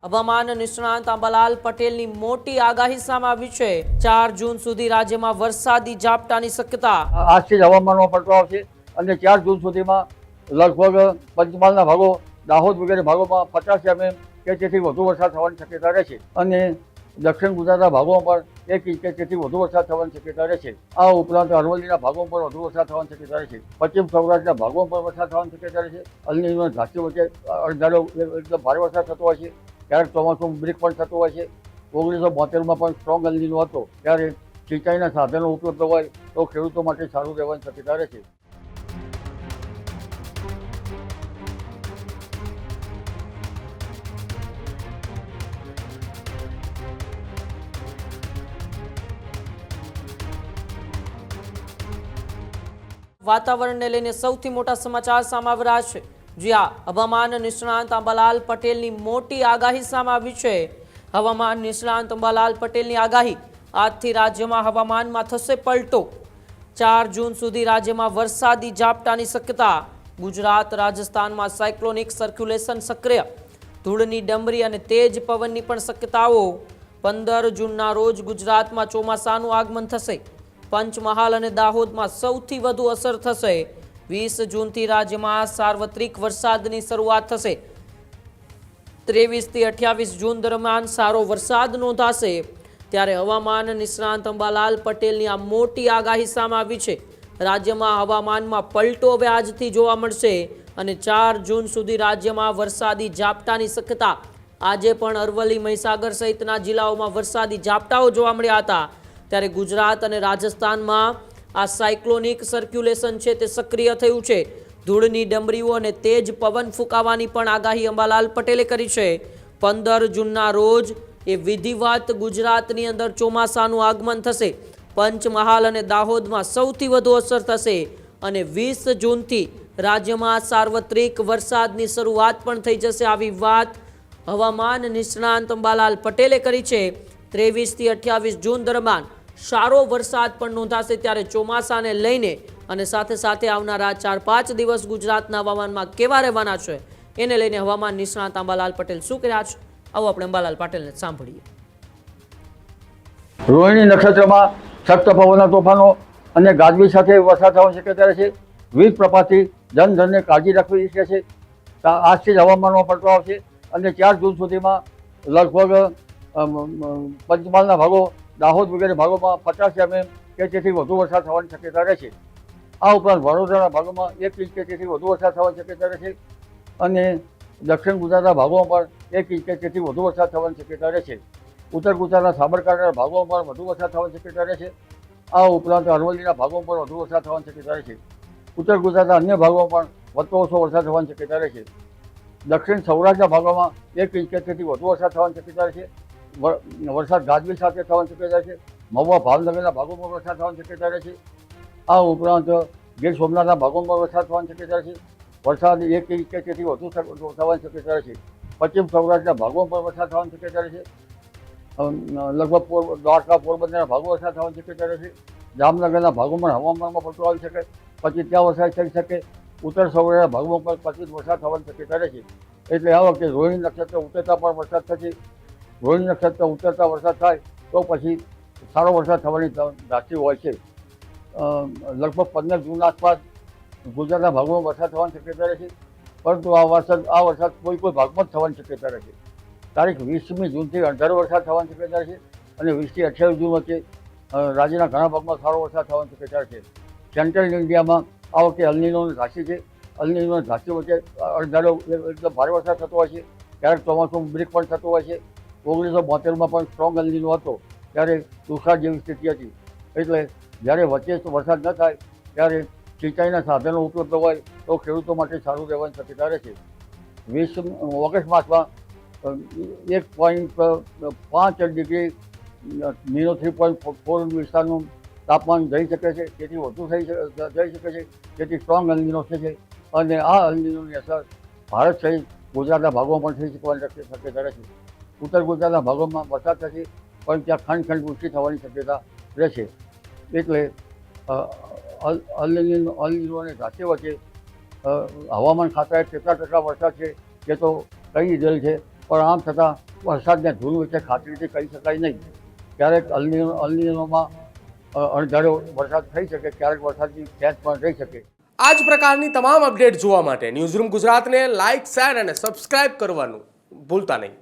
હવામાન નિષ્ણાંત અંબાલાલ પટેલની મોટી આગાહી સામે આવી છે। 4 જૂન સુધી રાજ્યમાં વરસાદી ઝાપટાની શક્યતા। આજથી જ હવામાનમાં પલટો આવશે અને 4 જૂન સુધીમાં લગભગ પંચમહાલના ભાગો, દાહોદ વગેરે ભાગોમાં 50 mm કે તેથી વધુ વરસાદ થવાની શક્યતા રહેશે અને દક્ષિણ ગુજરાતના ભાગોમાં પણ 1 ઇંચ કે તેથી વધુ વરસાદ થવાની શક્યતા રહેશે। આ ઉપરાંત અરવલ્લીના ભાગોમાં પણ વધુ વરસાદ થવાની શક્યતા રહેશે। પશ્ચિમ સૌરાષ્ટ્રના ભાગોમાં પણ વરસાદ થવાની શક્યતા રહેશે। અલ નીનો ધાટી વચ્ચે અડધારો એકદમ ભારે વરસાદ થતો હોય છે, ક્યારેક ચોમાસું બ્રેક પણ થતું હોય છે। 1972માં પણ સ્ટ્રોંગ અલ નીનો હતો, ત્યારે સિંચાઈના સાધનો ઉપલબ્ધ હોય તો ખેડૂતો માટે સારું રહેવાની શક્યતા રહેશે। વાતાવરણને લઈને સૌથી મોટા સમાચાર સામે આવી રહ્યા છે। જ્યાં હવામાન નિષ્ણાંત અંબાલાલ પટેલની મોટી આગાહી સામે આવી છે। હવામાન નિષ્ણાંત અંબાલાલ પટેલની આગાહી, આજથી રાજ્યમાં હવામાનમાં થશે પલટો। 4 જૂન સુધી રાજ્યમાં વરસાદી ઝાપટાની શક્યતા। ગુજરાત, રાજસ્થાનમાં સાયક્લોનિક સર્ક્યુલેશન સક્રિય, ધૂળની ડમરી અને તેજ પવનની પણ શક્યતાઓ। 15 જૂનના રોજ ગુજરાતમાં ચોમાસાનું આગમન થશે। પંચમહાલ અને દાહોદમાં સૌથી વધુ અસર થશે। 20 જૂનથી રાજ્યમાં સાર્વત્રિક વરસાદની શરૂઆત થશે। 23 થી 28 જૂન દરમિયાન સારો વરસાદ નોંધાશે। ત્યારે હવામાન નિષ્ણાંત અંબાલાલ પટેલની આ મોટી આગાહી સામે આવી છે। રાજ્યમાં હવામાનમાં પલટો હવે આજથી જોવા મળશે અને 4 જૂન સુધી રાજ્યમાં વરસાદી ઝાપટાની શક્યતા। આજે પણ અરવલ્લી, મહીસાગર સહિતના જિલ્લાઓમાં વરસાદી ઝાપટાઓ જોવા મળ્યા હતા। ત્યારે ગુજરાત અને રાજસ્થાનમાં આ સાયક્લોનિક સર્ક્યુલેશન છે તે સક્રિય થયું છે। ધૂળની ડમરીઓ અને તેજ પવન ફૂંકાવાની પણ આગાહી અંબાલાલ પટેલે કરી છે। 15 જૂનના રોજ એ વિધિવત ગુજરાતની અંદર ચોમાસાનું આગમન થશે। પંચમહાલ અને દાહોદમાં સૌથી વધુ અસર થશે અને 20 જૂનથી રાજ્યમાં સાર્વત્રિક વરસાદની શરૂઆત પણ થઈ જશે। આવી વાત હવામાન નિષ્ણાંત અંબાલાલ પટેલે કરી છે। 23 થી 28 જૂન દરમિયાન સારો વરસાદ પણ નોંધાશે। ત્યારે ચોમાસાને લઈને અને સાથે સાથે આવનારા 4-5 દિવસ ગુજરાતના હવામાનમાં કેવા રહેવાના છે એને લઈને હવામાન નિષ્ણાંત અંબાલાલ પટેલ શું કર્યા છે, આવો આપણે અંબાલાલ પટેલને સાંભળીએ। રોહિણી નક્ષત્રમાં સખ્ત પવનના તોફાનો અને ગાજવીજ સાથે વરસાદ થવાની શક્યતા રહેશે। વીજ પ્રપાતથી જનધનને કાળજી રાખવી છે। આજથી જ હવામાનમાં પલટો આવશે અને 4 જૂન સુધીમાં લગભગ પંચમહાલના ભાગો, દાહોદ વગેરે ભાગોમાં 50 mm કે તેથી વધુ વરસાદ થવાની શક્યતા રહેશે। આ ઉપરાંત વડોદરાના ભાગોમાં 1 ઇંચ કે તેથી વધુ વરસાદ થવાની શક્યતા રહેશે અને દક્ષિણ ગુજરાતના ભાગોમાં પણ 1 ઇંચ કે તેથી વધુ વરસાદ થવાની શક્યતા રહેશે। ઉત્તર ગુજરાતના સાબરકાંઠાના ભાગોમાં પણ વધુ વરસાદ થવાની શક્યતા રહેશે। આ ઉપરાંત અરવલ્લીના ભાગોમાં પણ વધુ વરસાદ થવાની શક્યતા રહેશે। ઉત્તર ગુજરાતના અન્ય ભાગોમાં પણ વધતો ઓછો વરસાદ થવાની શક્યતા રહેશે। દક્ષિણ સૌરાષ્ટ્રના ભાગોમાં 1 ઇંચ કે તેથી વધુ વરસાદ થવાની શક્યતા રહેશે। વરસાદ ગાજવીજ સાથે થવાની શક્યતા છે। મહુવા, ભાવનગરના ભાગોમાં વરસાદ થવાની શક્યતા રહેશે। આ ઉપરાંત ગીર સોમનાથના ભાગોમાં વરસાદ થવાની શક્યતા છે। વરસાદ 1 ઇંચ કે તેથી વધુ થવાની શક્યતા રહેશે। પશ્ચિમ સૌરાષ્ટ્રના ભાગોમાં પણ વરસાદ થવાની શક્યતા રહેશે। લગભગ દ્વારકા, પોરબંદરના ભાગો વરસાદ થવાની શક્યતા રહેશે। જામનગરના ભાગોમાં હવામાનમાં પલટો આવી શકે, પછી ત્યાં વરસાદ થઈ શકે। ઉત્તર સૌરાષ્ટ્રના ભાગોમાં પણ પછી વરસાદ થવાની શક્યતા રહેશે। એટલે આ વખતે રોહિણી નક્ષત્ર ઉતરતા પણ વરસાદ થશે। રોહિણી નક્ષત્ર ઉતરતા વરસાદ થાય તો પછી સારો વરસાદ થવાની ધારણા હોય છે। લગભગ 15 જૂન આસપાસ ગુજરાતના ભાગોમાં વરસાદ થવાની શક્યતા રહેશે, પરંતુ આ વરસાદ કોઈ ભાગમાં જ થવાની શક્યતા રહેશે। તારીખ 20મી જૂનથી અડધારો વરસાદ થવાની શક્યતા રહેશે અને 20 થી 28 જૂન વચ્ચે રાજ્યના ઘણા ભાગમાં સારો વરસાદ થવાની શક્યતા રહેશે। સેન્ટ્રલ ઇન્ડિયામાં આ વખતે અલ નીનોની ધાટી છે। અલ નીનોની ધાટી વચ્ચે અડધારો એકદમ ભારે વરસાદ થતો હોય છે, ક્યારેક ચોમાસું બ્રેક પણ થતું હોય છે। 1972માં પણ સ્ટ્રોંગ અલ નીનો હતો, ત્યારે દુષ્કાળ જેવી સ્થિતિ હતી। એટલે જ્યારે વચ્ચે વરસાદ ન થાય ત્યારે સિંચાઈના સાધનો ઉપલબ્ધ હોય તો ખેડૂતો માટે સારું રહેવાની શક્યતા રહેશે। 20 ઓગસ્ટ માસમાં 1.5 ડિગ્રી નીનો 3.4 વિસ્તારનું તાપમાન જઈ શકે છે, તેથી વધુ જઈ શકે છે। તેથી સ્ટ્રોંગ અલ નીનો છે અને આ અલ નીનોની અસર ભારત સહિત ગુજરાતના ભાગોમાં પણ થઈ શકવાની શક્યતા રહેશે। ઉત્તર ગુજરાતના ભાગોમાં વરસાદ થશે, પણ ત્યાં ખંડ વૃષ્ટિ થવાની શક્યતા રહેશે। એટલે અલ નીનોની ધાટી વચ્ચે હવામાન ખાતાએ કેટલા ટકા વરસાદ છે એ તો કહી દીધેલ છે, પણ આમ છતાં વરસાદને ધૂળ વચ્ચે ખાતરીથી કહી શકાય નહીં. ક્યારેક અલનીનોમાં અણધાર્યો વરસાદ થઈ શકે, ક્યારેક વરસાદની ખેંચ પણ થઈ શકે. આ જ પ્રકારની તમામ અપડેટ જોવા માટે ન્યૂઝરૂમ ગુજરાતને લાઇક, શેર અને સબસ્ક્રાઇબ કરવાનું ભૂલતા નહીં.